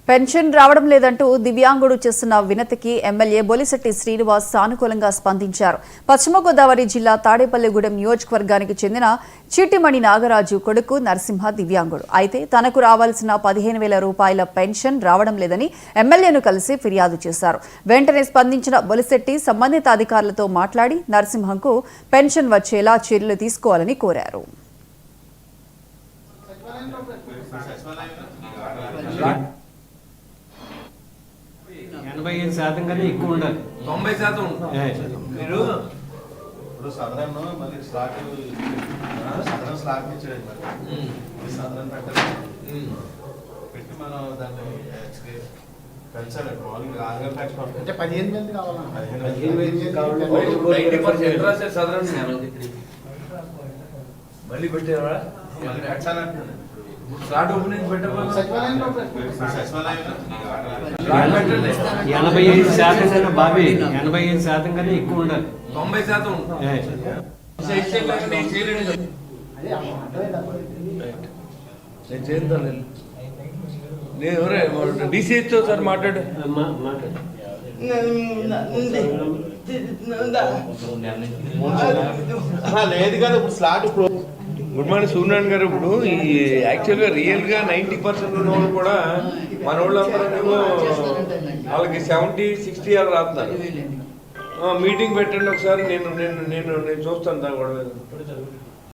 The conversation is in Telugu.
పెన్షన్ రావడం లేదంటూ దివ్యాంగుడు చేస్తున్న వినతికి ఎమ్మెల్యే బొలిశెట్టి శ్రీనివాస్ సానుకూలంగా స్పందించారు. పశ్చిమ గోదావరి జిల్లా తాడేపల్లిగూడెం నియోజకవర్గానికి చెందిన చీటిమణి నాగరాజు కొడుకు నరసింహ దివ్యాంగుడు. అయితే తనకు రావాల్సిన 15,000 రూపాయల పెన్షన్ రావడం లేదని ఎమ్మెల్యేను కలిసి ఫిర్యాదు చేశారు. వెంటనే స్పందించిన బొలిశెట్టి సంబంధిత అధికారులతో మాట్లాడి నరసింహకు పెన్షన్ వచ్చేలా చర్యలు తీసుకోవాలని కోరారు. 85% కన్నా ఎక్కువ ఉండాలి. 90% మీరు ఇప్పుడు సాధారణ మళ్ళీ స్లాట్ స్లాట్ ఇచ్చేది మరి సాధారణ పెట్టి మనం దాన్ని పెంచాలి. మామూలుగా ఆంగల్ ట్యాక్స్ అంటే 15,000 కావాలన్నా 90% సాధారణ మళ్ళీ పెట్టారా పెట్టాలంటున్నాను. స్లాట్ ఓపెనింగ్ పెట్టాలి. 85% కన్నా బాబీ 85% కన్నా ఎక్కువ ఉండాలి. 90% నేను చేద్దాం. నేను ఎవరే డిసిహెచ్ఓ సార్ మాట్లాడు. లేదు కదా ఇప్పుడు స్లాట్ గుడ్ మార్నింగ్ సూర్యనారాయణ గారు. ఇప్పుడు ఈ యాక్చువల్గా రియల్గా 90% ఉన్న వాళ్ళు కూడా మన వాళ్ళందరూ వాళ్ళకి 70-60 అలా రాస్తున్నారు. మీటింగ్ పెట్టండి ఒకసారి. నేను చూస్తాను దాని కూడా.